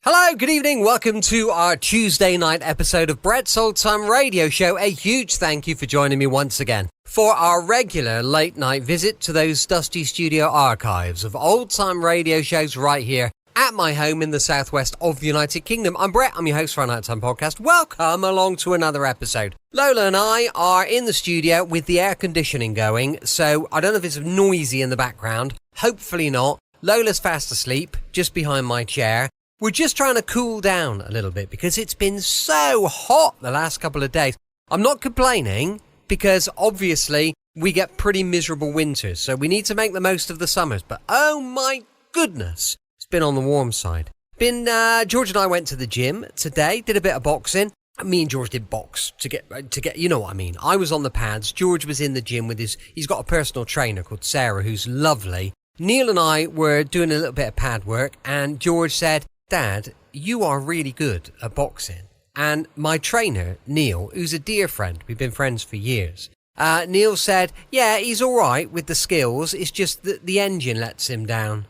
Hello, good evening. Welcome to our Tuesday night episode of Brett's Old Time Radio Show. A huge thank you for joining me once again for our regular late night visit to those dusty studio archives of old time radio shows right here at my home in the southwest of the United Kingdom. I'm Brett. I'm your host for our Nighttime Podcast. Welcome along to another episode. Lola and I are in the studio with the air conditioning going, so I don't know if it's noisy in the background. Hopefully not. Lola's fast asleep just behind my chair. We're just trying to cool down a little bit because it's been so hot the last couple of days. I'm not complaining because obviously we get pretty miserable winters, so we need to make the most of the summers. But oh my goodness, it's been on the warm side. George and I went to the gym today, did a bit of boxing. Me and George did box to get, you know what I mean. I was on the pads. George was in the gym with he's got a personal trainer called Sarah who's lovely. Neil and I were doing a little bit of pad work and George said, "Dad, you are really good at boxing." And my trainer, Neil, who's a dear friend, we've been friends for years, Neil said, yeah, he's all right with the skills, it's just that the engine lets him down.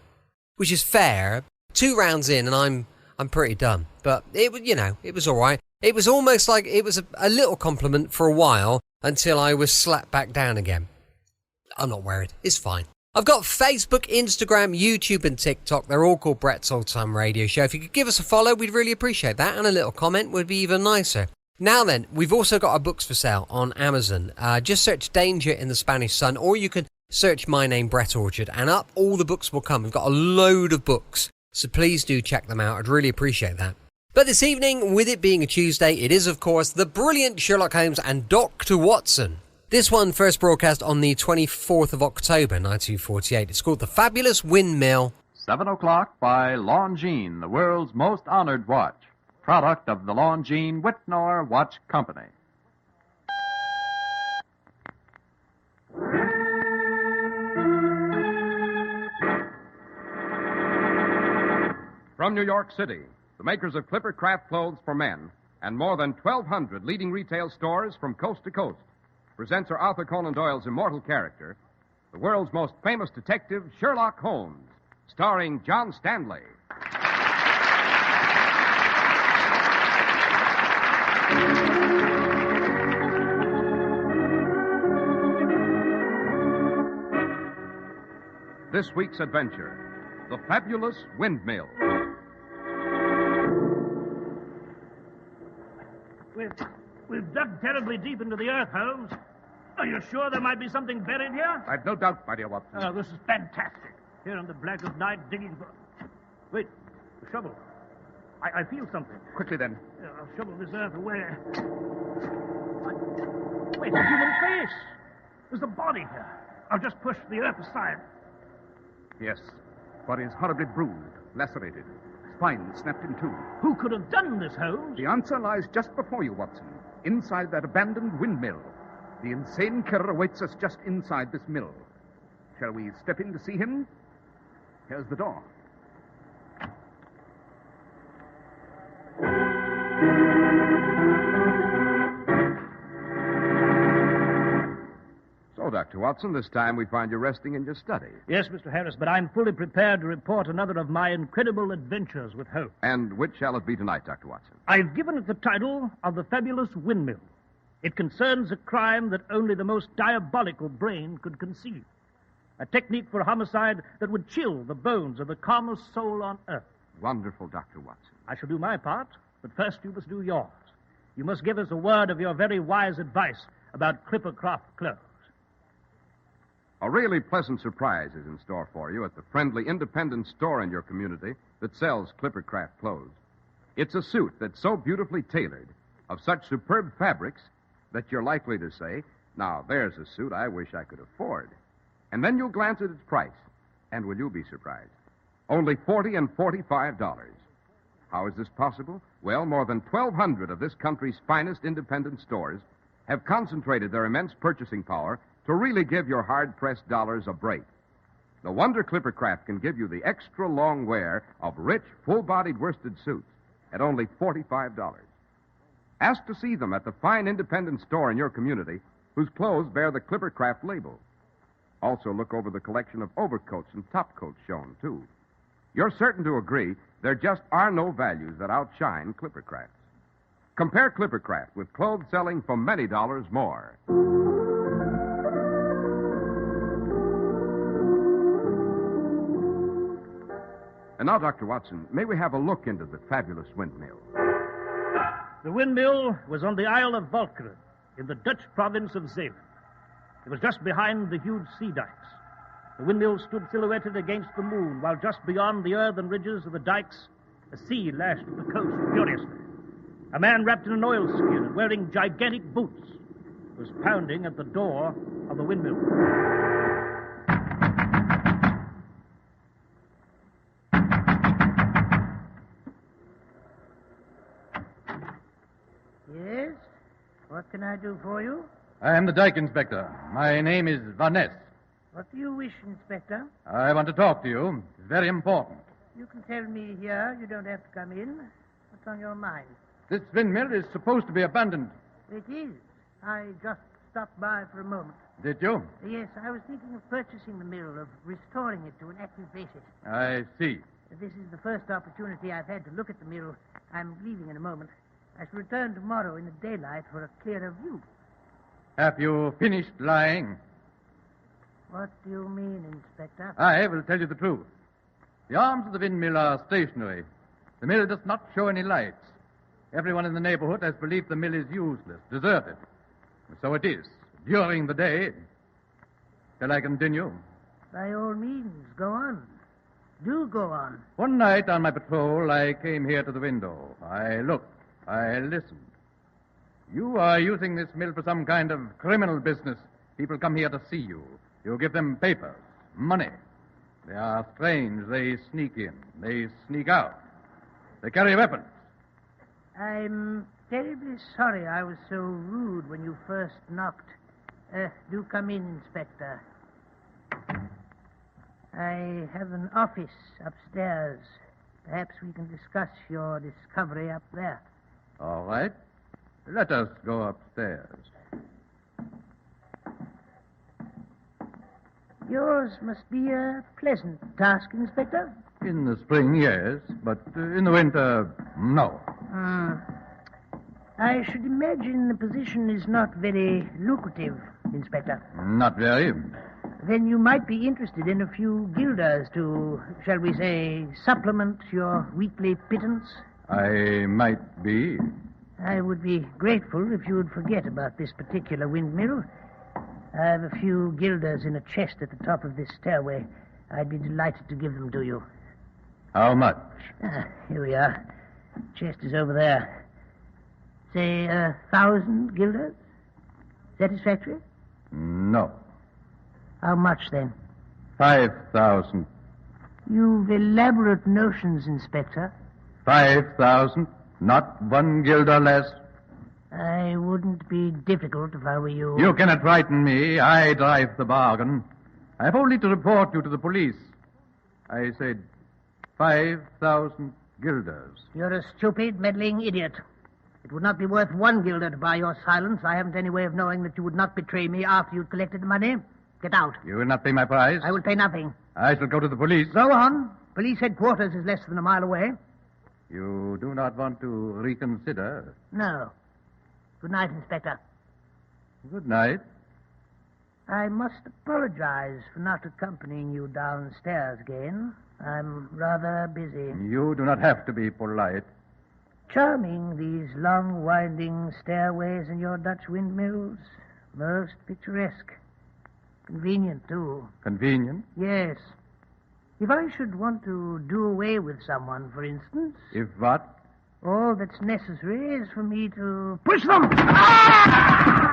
Which is fair. 2 rounds in and I'm pretty done. But it was all right. It was almost like it was a little compliment for a while until I was slapped back down again. I'm not worried. It's fine. I've got Facebook, Instagram, YouTube and TikTok. They're all called Brett's Old Time Radio Show. If you could give us a follow, we'd really appreciate that. And a little comment would be even nicer. Now then, we've also got our books for sale on Amazon. Just search Danger in the Spanish Sun, or you can search my name, Brett Orchard, and up all the books will come. We've got a load of books, so please do check them out. I'd really appreciate that. But this evening, with it being a Tuesday, it is, of course, the brilliant Sherlock Holmes and Dr. Watson. This one first broadcast on the 24th of October, 1948. It's called The Fabulous Windmill. 7 o'clock by Longines, the world's most honored watch. Product of the Longines Whitnor Watch Company. From New York City, the makers of Clipper Craft clothes for men and more than 1,200 leading retail stores from coast to coast presents Sir Arthur Conan Doyle's immortal character, the world's most famous detective, Sherlock Holmes, starring John Stanley. This week's adventure, The Fabulous Windmill. We've dug terribly deep into the earth, Holmes. Are you sure there might be something buried here? I've no doubt, my dear Watson. Oh, this is fantastic. Here in the black of night, digging for... Wait, the shovel. I feel something. Quickly, then. I'll shovel this earth away. Wait, a human face. There's a body here. I'll just push the earth aside. Yes, body's horribly bruised, lacerated, spine snapped in two. Who could have done this, Holmes? The answer lies just before you, Watson, inside that abandoned windmill. The insane killer awaits us just inside this mill. Shall we step in to see him? Here's the door. So, Dr. Watson, this time we find you resting in your study. Yes, Mr. Harris, but I'm fully prepared to report another of my incredible adventures with Holmes. And which shall it be tonight, Dr. Watson? I've given it the title of The Fabulous Windmill. It concerns a crime that only the most diabolical brain could conceive. A technique for homicide that would chill the bones of the calmest soul on earth. Wonderful, Dr. Watson. I shall do my part, but first you must do yours. You must give us a word of your very wise advice about Clippercraft clothes. A really pleasant surprise is in store for you at the friendly independent store in your community that sells Clippercraft clothes. It's a suit that's so beautifully tailored, of such superb fabrics, that you're likely to say, now there's a suit I wish I could afford. And then you'll glance at its price, and will you be surprised? Only $40 and $45. How is this possible? Well, more than 1,200 of this country's finest independent stores have concentrated their immense purchasing power to really give your hard-pressed dollars a break. No wonder Clippercraft can give you the extra long wear of rich, full-bodied worsted suits at only $45. Ask to see them at the fine independent store in your community whose clothes bear the Clippercraft label. Also look over the collection of overcoats and topcoats shown, too. You're certain to agree There just are no values that outshine Clippercraft's. Compare Clippercraft with clothes selling for many dollars more. And now, Dr. Watson, may we have a look into the fabulous windmill? The windmill was on the Isle of Walcheren, in the Dutch province of Zeeland. It was just behind the huge sea dikes. The windmill stood silhouetted against the moon, while just beyond the earthen ridges of the dikes, the sea lashed at the coast furiously. A man wrapped in an oilskin and wearing gigantic boots was pounding at the door of the windmill. Yes? What can I do for you? I am the dike inspector. My name is Van Ness. What do you wish, Inspector? I want to talk to you. It's very important. You can tell me here. You don't have to come in. What's on your mind? This windmill is supposed to be abandoned. It is. I just stopped by for a moment. Did you? Yes, I was thinking of purchasing the mill, of restoring it to an active basis. I see. This is the first opportunity I've had to look at the mill. I'm leaving in a moment. I shall return tomorrow in the daylight for a clearer view. Have you finished lying? What do you mean, Inspector? I will tell you the truth. The arms of the windmill are stationary. The mill does not show any lights. Everyone in the neighborhood has believed the mill is useless, deserted. So it is, during the day. Shall I continue? By all means, go on. Do go on. One night on my patrol, I came here to the window. I looked. I listened. You are using this mill for some kind of criminal business. People come here to see you. You give them papers, money. They are strange. They sneak in. They sneak out. They carry weapons. I'm terribly sorry I was so rude when you first knocked. Do come in, Inspector. I have an office upstairs. Perhaps we can discuss your discovery up there. All right. Let us go upstairs. Yours must be a pleasant task, Inspector. In the spring, yes, but in the winter, no. I should imagine the position is not very lucrative, Inspector. Not very. Then you might be interested in a few guilders to, shall we say, supplement your weekly pittance. I might be. I would be grateful if you would forget about this particular windmill. I have a few guilders in a chest at the top of this stairway. I'd be delighted to give them to you. How much? Here we are. Chest is over there. Say 1,000 guilders? Satisfactory? No. How much, then? 5,000. You've elaborate notions, Inspector. 5,000. Not 1 guilder less. I wouldn't be difficult if I were you. You cannot frighten me. I drive the bargain. I have only to report you to the police. I said 5,000 guilders. You're a stupid, meddling idiot. It would not be worth 1 guilder to buy your silence. I haven't any way of knowing that you would not betray me after you'd collected the money. Get out. You will not pay my price? I will pay nothing. I shall go to the police. Go on. Police headquarters is less than a mile away. You do not want to reconsider? No. Good night, Inspector. Good night. I must apologize for not accompanying you downstairs again. I'm rather busy. You do not have to be polite. Charming, these long, winding stairways in your Dutch windmills. Most picturesque. Convenient, too. Convenient? Yes. If I should want to do away with someone, for instance... If what? All that's necessary is for me to push them! Ah!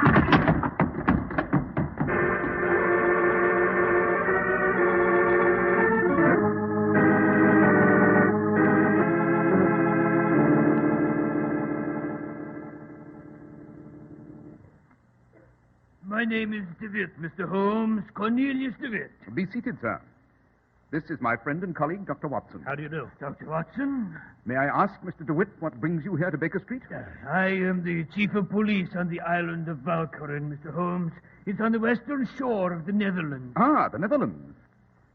My name is DeWitt, Mr. Holmes. Cornelius DeWitt. Be seated, sir. This is my friend and colleague, Dr. Watson. How do you do? Dr. Watson? May I ask, Mr. DeWitt, what brings you here to Baker Street? I am the chief of police on the island of Walcheren, Mr. Holmes. It's on the western shore of the Netherlands. Ah, the Netherlands.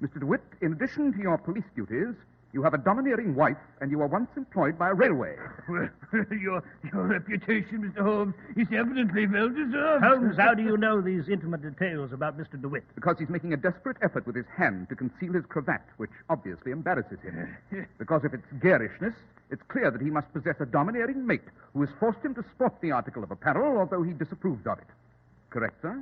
Mr. DeWitt, in addition to your police duties, You have a domineering wife, and you were once employed by a railway. Well, your reputation, Mr. Holmes, is evidently well deserved. Holmes, how do you know these intimate details about Mr. DeWitt? Because he's making a desperate effort with his hand to conceal his cravat, which obviously embarrasses him. Because if it's garishness, it's clear that he must possess a domineering mate who has forced him to sport the article of apparel, although he disapproved of it. Correct, sir?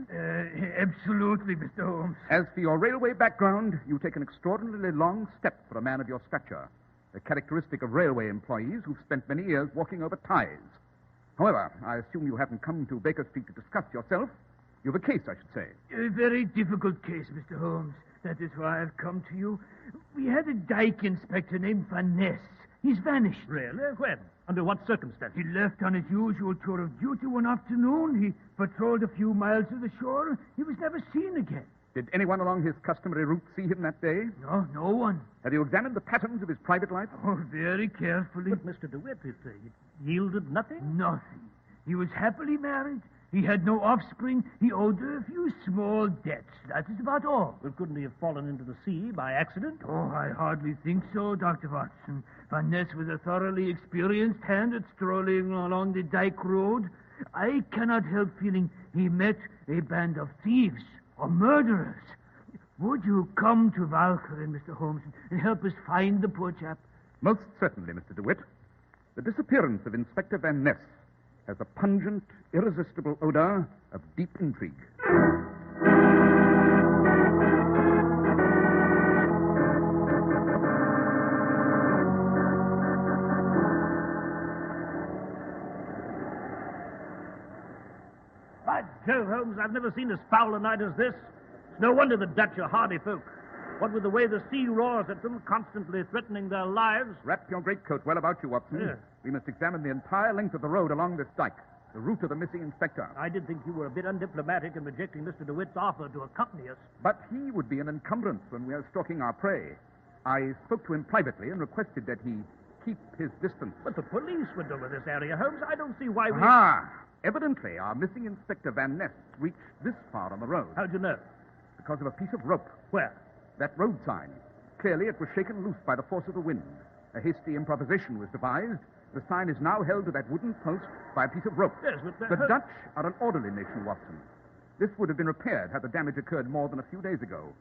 Absolutely, Mr. Holmes. As for your railway background, you take an extraordinarily long step for a man of your stature, a characteristic of railway employees who've spent many years walking over ties. However, I assume you haven't come to Baker Street to discuss yourself. You've a case, I should say. A very difficult case, Mr. Holmes. That is why I've come to you. We had a dike inspector named Van Ness. He's vanished. Really? When? Under what circumstances? He left on his usual tour of duty one afternoon. He patrolled a few miles of the shore. He was never seen again. Did anyone along his customary route see him that day? No one. Have you examined the patterns of his private life? Oh, very carefully. But Mr. DeWitt, it yielded nothing? Nothing. He was happily married. He had no offspring. He owed a few small debts. That is about all. Well, couldn't he have fallen into the sea by accident? Oh, I hardly think so, Dr. Watson. Van Ness was a thoroughly experienced hand at strolling along the dike road. I cannot help feeling he met a band of thieves or murderers. Would you come to Valkyrie, Mr. Holmes, and help us find the poor chap? Most certainly, Mr. DeWitt. The disappearance of Inspector Van Ness has a pungent, irresistible odor of deep intrigue. By Jove, Holmes, I've never seen as foul a night as this. It's no wonder the Dutch are hardy folk. What with the way the sea roars at them, constantly threatening their lives. Wrap your greatcoat well about you, Watson. Yeah. We must examine the entire length of the road along this dike, the route of the missing inspector. I did think you were a bit undiplomatic in rejecting Mr. DeWitt's offer to accompany us. But he would be an encumbrance when we are stalking our prey. I spoke to him privately and requested that he keep his distance. But the police would over this area, Holmes. I don't see why we... Ah! Evidently, our missing Inspector Van Ness reached this far on the road. How'd you know? Because of a piece of rope. Where? That road sign. Clearly, it was shaken loose by the force of the wind. A hasty improvisation was devised. The sign is now held to that wooden post by a piece of rope. Yes, but... The Dutch are an orderly nation, Watson. This would have been repaired had the damage occurred more than a few days ago.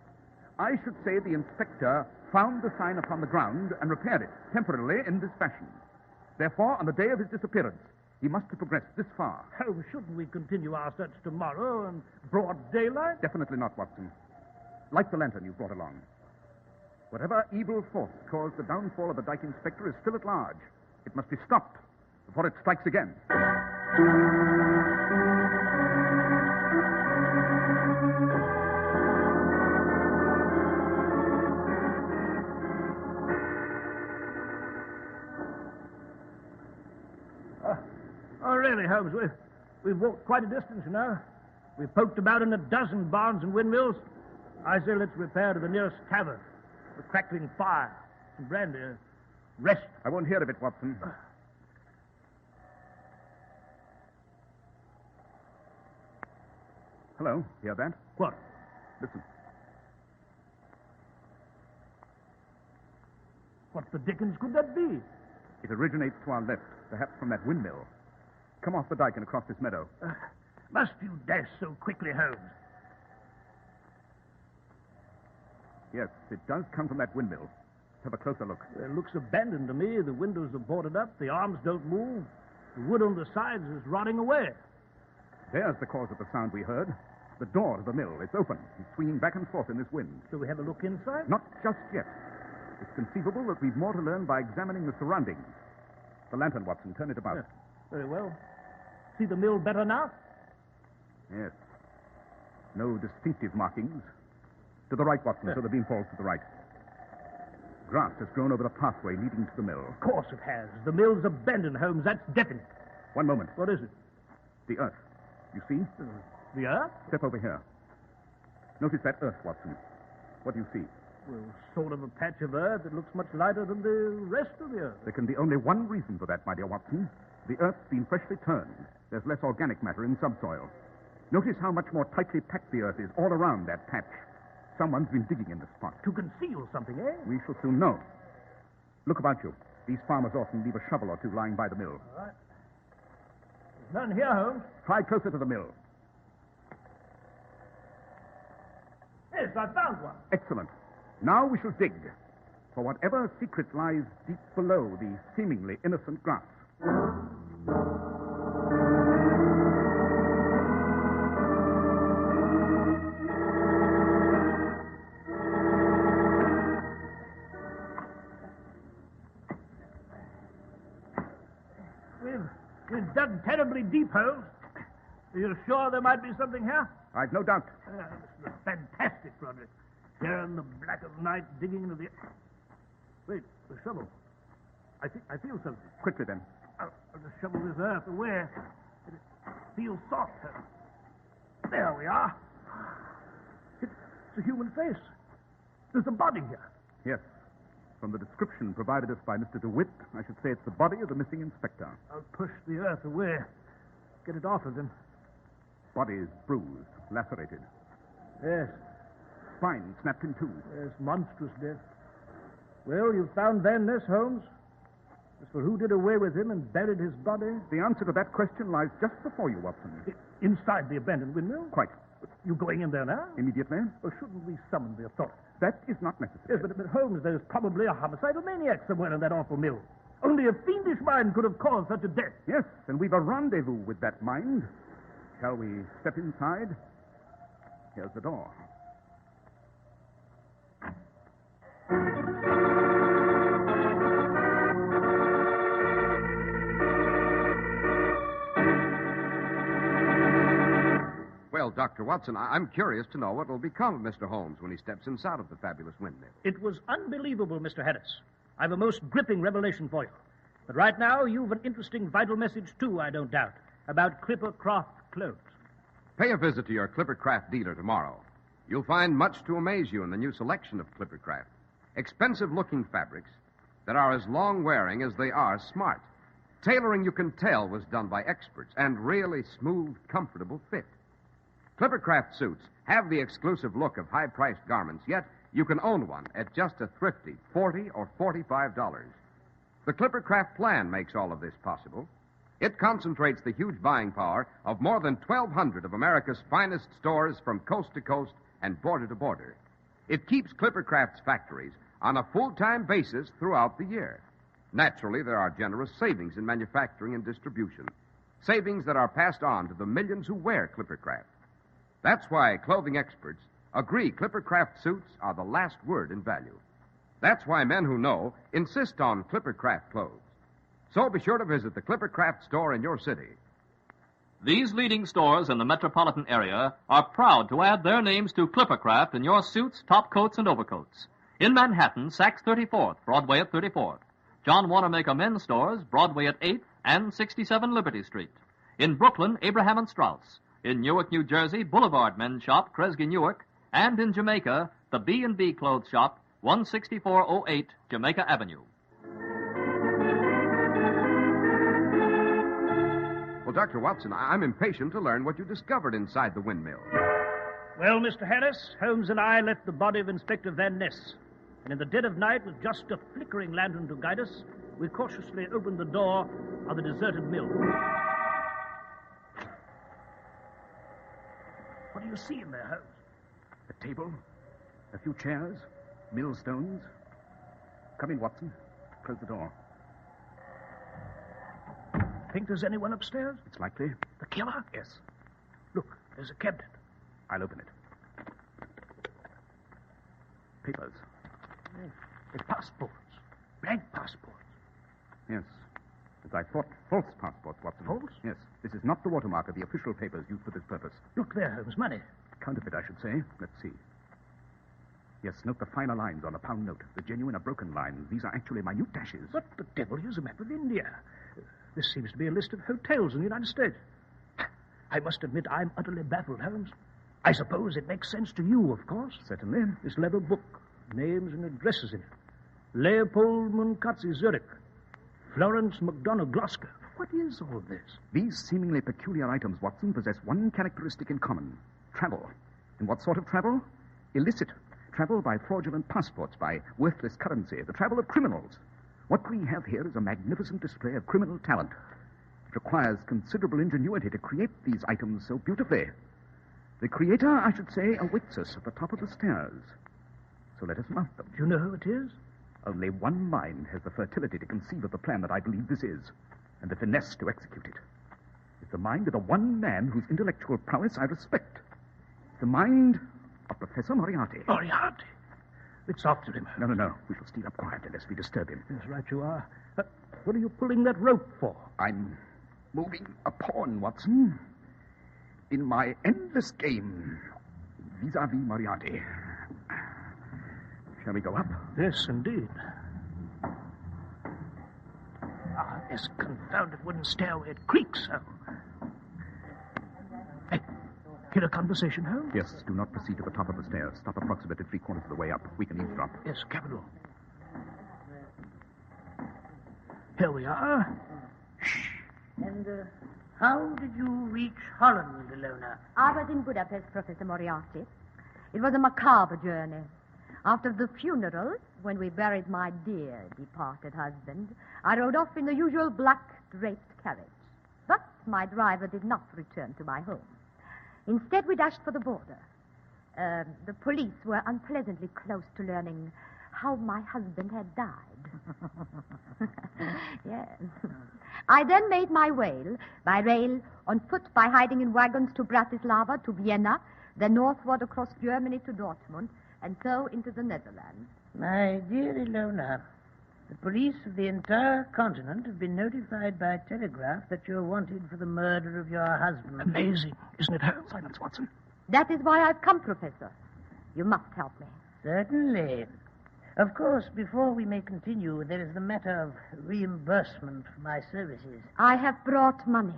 I should say the inspector found the sign upon the ground and repaired it, temporarily, in this fashion. Therefore, on the day of his disappearance, he must have progressed this far. Holmes, shouldn't we continue our search tomorrow in broad daylight? Definitely not, Watson. Light the lantern you brought along. Whatever evil force caused the downfall of the dike inspector is still at large. It must be stopped before it strikes again. Oh, really, Holmes, we've walked quite a distance, you know. We've poked about in a dozen barns and windmills. I say let's repair to the nearest tavern. A crackling fire, some brandy, rest. I won't hear of it, Watson. Hello, hear that? What? Listen. What the dickens could that be? It originates to our left, perhaps from that windmill. Come off the dike and across this meadow. Must you dash so quickly, Holmes? Yes, it does come from that windmill. Let's have a closer look. It looks abandoned to me. The windows are boarded up. The arms don't move. The wood on the sides is rotting away. There's the cause of the sound we heard. The door to the mill. It's open. It's swinging back and forth in this wind. Shall we have a look inside? Not just yet. It's conceivable that we've more to learn by examining the surroundings. The lantern, Watson. Turn it about. Yes. Very well. See the mill better now? Yes. No distinctive markings. To the right, Watson, so the beam falls to the right. Grass has grown over the pathway leading to the mill. Of course it has. The mill's abandoned, Holmes. That's definite. One moment. What is it? The earth. You see? The earth? Step over here. Notice that earth, Watson. What do you see? Well, sort of a patch of earth that looks much lighter than the rest of the earth. There can be only one reason for that, my dear Watson. The earth's been freshly turned. There's less organic matter in subsoil. Notice how much more tightly packed the earth is all around that patch. Someone's been digging in the spot. To conceal something, eh? We shall soon know. Look about you. These farmers often leave a shovel or two lying by the mill. All right. There's none here, Holmes. Try closer to the mill. Yes, I found one. Excellent. Now we shall dig for whatever secret lies deep below the seemingly innocent grass. We've dug terribly deep, Holmes. Are you sure there might be something here? I've no doubt. This is a fantastic project. Here in the black of night, digging into the... Wait, the shovel. I feel something. Quickly, then. The shovel is earth away. It feels soft, Holmes. There we are. It's a human face. There's a body here. Yes. From the description provided us by Mr. DeWitt, I should say it's the body of the missing inspector. I'll push the earth away. Get it off of him. Body is bruised, lacerated. Yes. Spine snapped in two. Yes, monstrous death. Well, you've found Van Ness, Holmes. As for who did away with him and buried his body... The answer to that question lies just before you, Watson. Inside the abandoned windmill? Quite. You going in there now? Immediately? Or shouldn't we summon the authorities? That is not necessary. Yes, but Holmes, there's probably a homicidal maniac somewhere in that awful mill. Only a fiendish mind could have caused such a death. Yes, and we've a rendezvous with that mind. Shall we step inside? Here's the door. Well, Dr. Watson, I'm curious to know what will become of Mr. Holmes when he steps inside of the fabulous windmill. It was unbelievable, Mr. Harris. I've a most gripping revelation for you. But right now, you've an interesting, vital message, too, I don't doubt, about Clippercraft clothes. Pay a visit to your Clippercraft dealer tomorrow. You'll find much to amaze you in the new selection of Clippercraft. Expensive-looking fabrics that are as long-wearing as they are smart. Tailoring you can tell was done by experts, and really smooth, comfortable fit. Clippercraft suits have the exclusive look of high-priced garments, yet you can own one at just a thrifty $40 or $45. The Clippercraft plan makes all of this possible. It concentrates the huge buying power of more than 1,200 of America's finest stores from coast to coast and border to border. It keeps Clippercraft's factories on a full-time basis throughout the year. Naturally, there are generous savings in manufacturing and distribution, savings that are passed on to the millions who wear Clippercraft. That's why clothing experts agree Clippercraft suits are the last word in value. That's why men who know insist on Clippercraft clothes. So be sure to visit the Clippercraft store in your city. These leading stores in the metropolitan area are proud to add their names to Clippercraft in your suits, top coats, and overcoats. In Manhattan, Saks 34th, Broadway at 34th. John Wanamaker Men's Stores, Broadway at 8th and 67 Liberty Street. In Brooklyn, Abraham and Strauss. In Newark, New Jersey, Boulevard Men's Shop, Kresge Newark. And in Jamaica, the B&B Clothes Shop, 16408 Jamaica Avenue. Well, Dr. Watson, I'm impatient to learn what you discovered inside the windmill. Well, Mr. Harris, Holmes and I left the body of Inspector Van Ness. And in the dead of night, with just a flickering lantern to guide us, we cautiously opened the door of the deserted mill. What do you see in there, Holmes? A table, a few chairs, millstones. Come in, Watson. Close the door. Think there's anyone upstairs? It's likely. The killer? Yes. Look, there's a cabinet. I'll open it. Papers. There's passports. Blank passports. Yes. As I thought, false passports, Watson. False? Yes. This is not the watermark of the official papers used for this purpose. Look there, Holmes. Money. Counterfeit, I should say. Let's see. Yes, note the finer lines on a pound note. The genuine are broken lines. These are actually minute dashes. What the devil is a map of India? This seems to be a list of hotels in the United States. I must admit I'm utterly baffled, Holmes. I suppose it makes sense to you, of course. Certainly. This leather book, names and addresses in it. Leopold Munkatzi, Zurich. Florence McDonough, Glasgow. What is all this? These seemingly peculiar items, Watson, possess one characteristic in common. Travel. And what sort of travel? Illicit. Travel by fraudulent passports, by worthless currency. The travel of criminals. What we have here is a magnificent display of criminal talent. It requires considerable ingenuity to create these items so beautifully. The creator, I should say, awaits us at the top of the stairs. So let us mount them. Do you know who it is? Only one mind has the fertility to conceive of the plan that I believe this is, and the finesse to execute it. It's the mind of the one man whose intellectual prowess I respect. It's the mind of Professor Moriarty. Moriarty? It's after him. No. We shall steal up quietly lest we disturb him. Yes, right you are. What are you pulling that rope for? I'm moving a pawn, Watson, in my endless game vis-a-vis Moriarty. Shall we go up? Yes, indeed. This confounded wooden stairway, it creaks so. Hey, hear a conversation, Holmes? Yes, do not proceed to the top of the stairs. Stop approximately 3/4 of the way up. We can eavesdrop. Yes, capital. Here we are. And how did you reach Holland, Ilona? I was in Budapest, Professor Moriarty. It was a macabre journey. After the funeral, when we buried my dear departed husband, I rode off in the usual black draped carriage. But my driver did not return to my home. Instead, we dashed for the border. The police were unpleasantly close to learning how my husband had died. Yes. I then made my way by rail, on foot, by hiding in wagons to Bratislava, to Vienna, then northward across Germany to Dortmund, and so into the Netherlands. My dear Ilona, the police of the entire continent have been notified by telegraph that you're wanted for the murder of your husband. Amazing, isn't it, Holmes? Silence, Watson. That is why I've come, Professor. You must help me. Certainly. Of course, before we may continue, there is the matter of reimbursement for my services. I have brought money.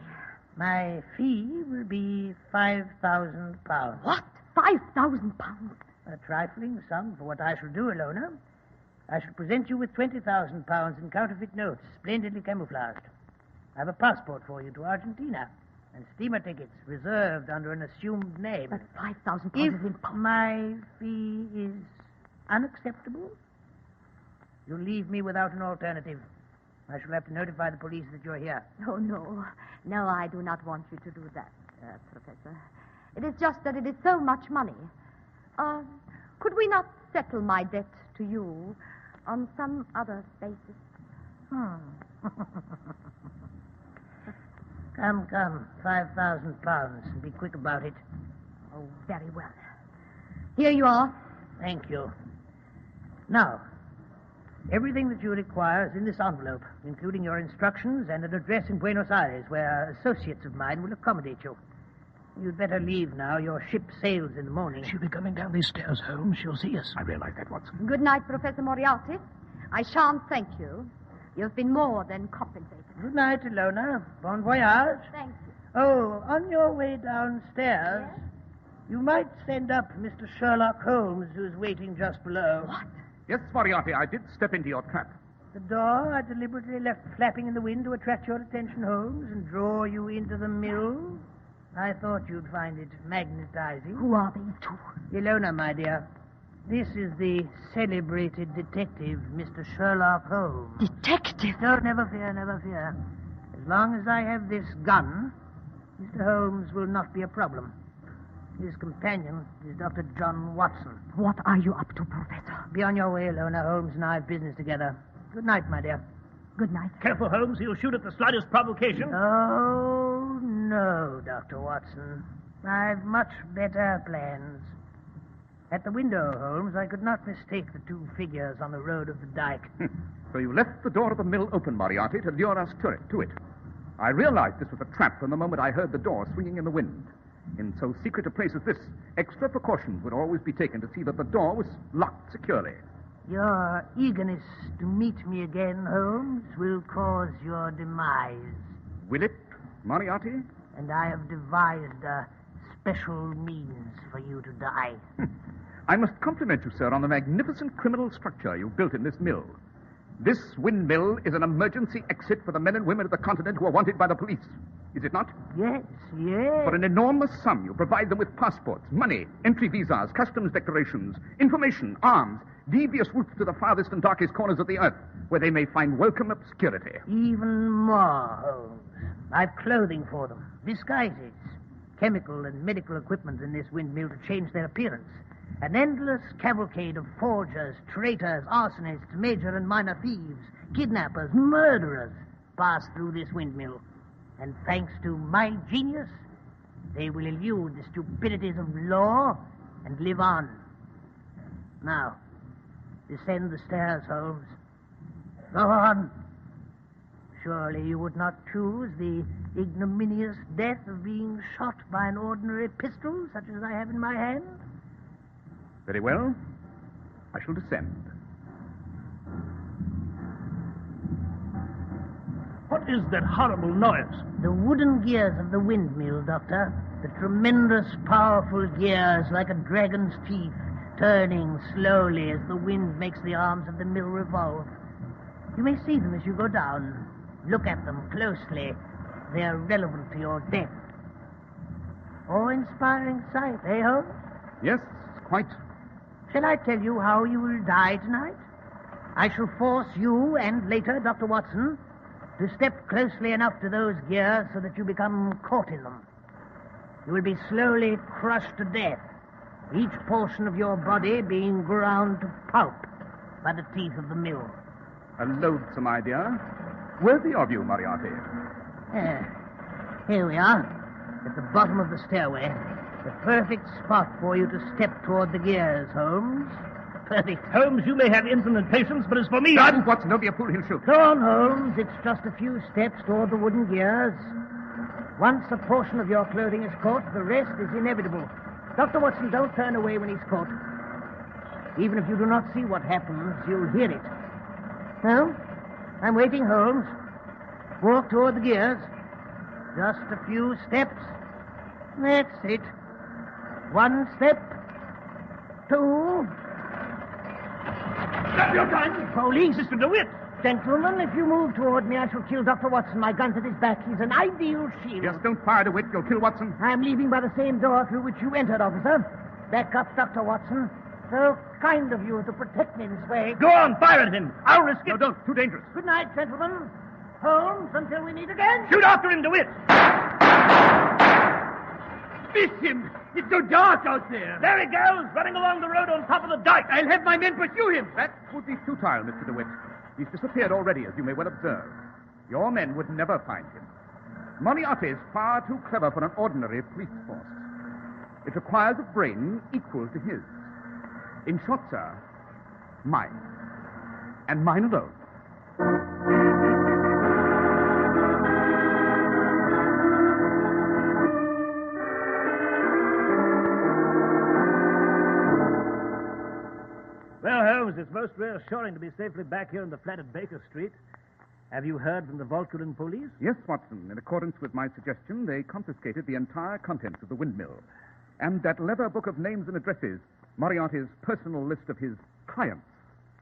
My fee will be £5,000. What? £5,000? A trifling sum for what I shall do, Ilona. I shall present you with £20,000 in counterfeit notes, splendidly camouflaged. I have a passport for you to Argentina, and steamer tickets reserved under an assumed name. But £5,000 If is impossible. my fee is unacceptable, you'll leave me without an alternative. I shall have to notify the police that you're here. Oh, no. No, I do not want you to do that, Professor. It is just that it is so much money. Could we not settle my debt to you on some other basis? Come, £5,000, and be quick about it. Oh, very well. Here you are. Thank you. Now, everything that you require is in this envelope, including your instructions and an address in Buenos Aires where associates of mine will accommodate you. You'd better leave now. Your ship sails in the morning. She'll be coming down these stairs, Holmes. She'll see us. I realize that, Watson. Good night, Professor Moriarty. I shan't thank you. You've been more than compensated. Good night, Ilona. Bon voyage. Thank you. Oh, on your way downstairs, Yes? you might send up Mr. Sherlock Holmes, who's waiting just below. What? Yes, Moriarty, I did step into your trap. The door I deliberately left flapping in the wind to attract your attention, Holmes, and draw you into the mill. I thought you'd find it magnetizing. Who are these two? Ilona, my dear, this is the celebrated detective, Mr. Sherlock Holmes. Detective? No, never fear, never fear. As long as I have this gun, Mr. Holmes will not be a problem. His companion is Dr. John Watson. What are you up to, Professor? Be on your way, Ilona. Holmes and I have business together. Good night, my dear. Good night. Careful, Holmes. He'll shoot at the slightest provocation. Oh, no, Dr. Watson. I've much better plans. At the window, Holmes, I could not mistake the two figures on the road of the dike. So you left the door of the mill open, Moriarty, to lure us to it. I realized this was a trap from the moment I heard the door swinging in the wind. In so secret a place as this, extra precautions would always be taken to see that the door was locked securely. Your eagerness to meet me again, Holmes, will cause your demise. Will it, Moriarty? And I have devised a special means for you to die. I must compliment you, sir, on the magnificent criminal structure you've built in this mill. This windmill is an emergency exit for the men and women of the continent who are wanted by the police. is it not? Yes, yes. For an enormous sum, you provide them with passports, money, entry visas, customs declarations, information, arms, devious routes to the farthest and darkest corners of the earth, where they may find welcome obscurity. Even more, Holmes. I've clothing for them, disguises, chemical and medical equipment in this windmill to change their appearance. An endless cavalcade of forgers, traitors, arsonists, major and minor thieves, kidnappers, murderers pass through this windmill. And thanks to my genius, they will elude the stupidities of law and live on. Now, descend the stairs, Holmes. Go on. Surely you would not choose the ignominious death of being shot by an ordinary pistol, such as I have in my hand? Very well. I shall descend. What is that horrible noise? The wooden gears of the windmill, Doctor. The tremendous, powerful gears like a dragon's teeth, turning slowly as the wind makes the arms of the mill revolve. You may see them as you go down. Look at them closely. They are relevant to your death. Awe-inspiring sight, eh, Holmes? Yes, quite. Shall I tell you how you will die tonight? I shall force you and later Dr. Watson to step closely enough to those gears so that you become caught in them. You will be slowly crushed to death, each portion of your body being ground to pulp by the teeth of the mill. A loathsome idea. Worthy of you, Moriarty. Here we are, at the bottom of the stairway. The perfect spot for you to step toward the gears, Holmes. Perfect. Holmes, you may have infinite patience, but as for me... Sergeant Watson, don't be a fool, he'll shoot. Go on, Holmes. It's just a few steps toward the wooden gears. Once a portion of your clothing is caught, the rest is inevitable. Dr. Watson, don't turn away when he's caught. Even if you do not see what happens, you'll hear it. No? I'm waiting, Holmes. Walk toward the gears. Just a few steps. That's it. One step. Two. Stop your gun! Police! Mr. DeWitt! Gentlemen, if you move toward me, I shall kill Dr. Watson. My gun's at his back. He's an ideal shield. Yes, don't fire, DeWitt. You'll kill Watson. I'm leaving by the same door through which you entered, officer. Back up, Dr. Watson. So kind of you to protect me this way. Go on, fire at him. I'll risk it. No, don't. Too dangerous. Good night, gentlemen. Holmes, until we meet again. Shoot after him, DeWitt! Miss him! It's so dark out there. There he goes, running along the road on top of the dike. I'll have my men pursue him. That would be futile, Mr. DeWitt. He's disappeared already, as you may well observe. Your men would never find him. Moriarty is far too clever for an ordinary police force. It requires a brain equal to his. In short, sir, mine. And mine alone. Well, Holmes, it's most reassuring to be safely back here in the flat at Baker Street. Have you heard from the Volcarin police? Yes, Watson. In accordance with my suggestion, they confiscated the entire contents of the windmill. And that leather book of names and addresses, Moriarty's personal list of his clients,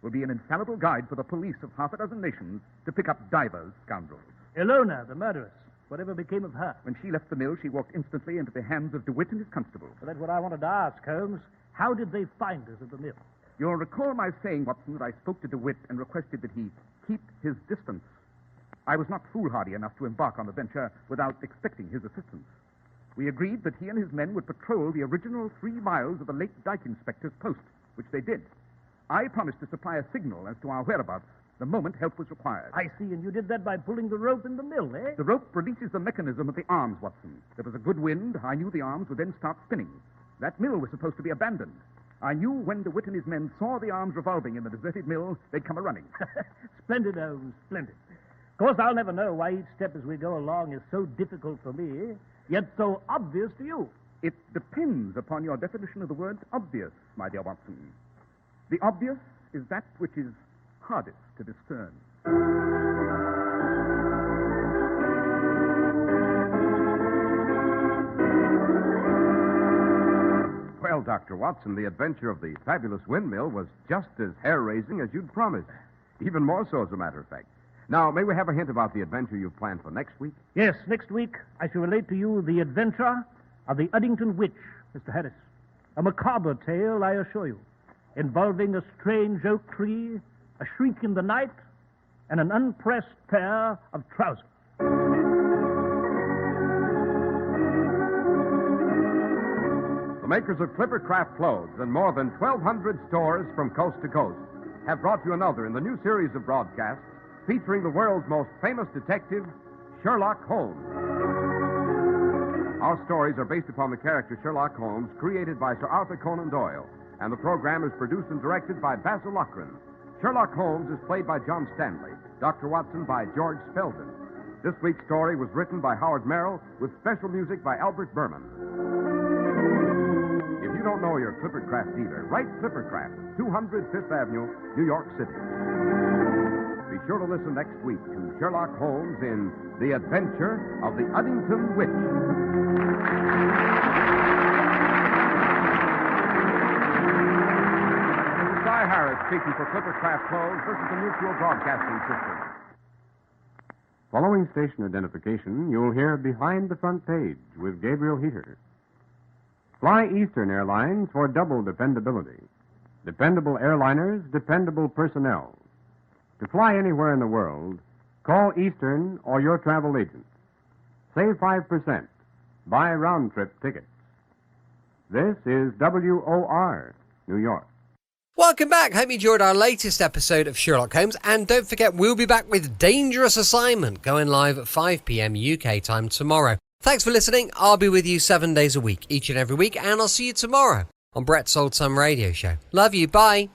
will be an infallible guide for the police of half a dozen nations to pick up divers, scoundrels. Ilona, the murderess. Whatever became of her? When she left the mill, she walked instantly into the hands of DeWitt and his constable. Well, that's what I wanted to ask, Holmes. How did they find us at the mill? You'll recall my saying, Watson, that I spoke to DeWitt and requested that he keep his distance. I was not foolhardy enough to embark on the venture without expecting his assistance. We agreed that he and his men would patrol the original 3 miles of the late dike inspector's post, which they did. I promised to supply a signal as to our whereabouts the moment help was required. I see, and you did that by pulling the rope in the mill, eh? The rope releases the mechanism of the arms, Watson. There was a good wind. I knew the arms would then start spinning. That mill was supposed to be abandoned. I knew when DeWitt and his men saw the arms revolving in the deserted mill, they'd come a-running. Splendid, Holmes, splendid. Of course, I'll never know why each step as we go along is so difficult for me, yet so obvious to you. It depends upon your definition of the word obvious, my dear Watson. The obvious is that which is hardest to discern. Well, Dr. Watson, the adventure of the fabulous windmill was just as hair-raising as you'd promised. Even more so, as a matter of fact. Now, may we have a hint about the adventure you've planned for next week? Yes, next week I shall relate to you the adventure of the Uddington Witch, Mr. Harris. A macabre tale, I assure you, involving a strange oak tree, a shriek in the night, and an unpressed pair of trousers. The makers of Clippercraft clothes and more than 1,200 stores from coast to coast have brought you another in the new series of broadcasts featuring the world's most famous detective, Sherlock Holmes. Our stories are based upon the character Sherlock Holmes, created by Sir Arthur Conan Doyle, and the program is produced and directed by Basil. Sherlock Holmes is played by John Stanley, Dr. Watson by George Spelden. This week's story was written by Howard Merrill with special music by Albert Berman. If you don't know your Clippercraft dealer, write Clippercraft, 200 Fifth Avenue, New York City. Be sure to listen next week to Sherlock Holmes in The Adventure of the Uddington Witch. This is Cy Harris speaking for Clippercraft Clothes. This is the Mutual Broadcasting System. Following station identification, you'll hear Behind the Front Page with Gabriel Heater. Fly Eastern Airlines for double dependability. Dependable airliners, dependable personnel. To fly anywhere in the world, call Eastern or your travel agent. Save 5%. Buy round-trip tickets. This is WOR, New York. Welcome back. Hope you enjoyed our latest episode of Sherlock Holmes. And don't forget, we'll be back with Dangerous Assignment, going live at 5 p.m. UK time tomorrow. Thanks for listening. I'll be with you 7 days a week, each and every week, and I'll see you tomorrow on Brett's Old Time Radio Show. Love you. Bye.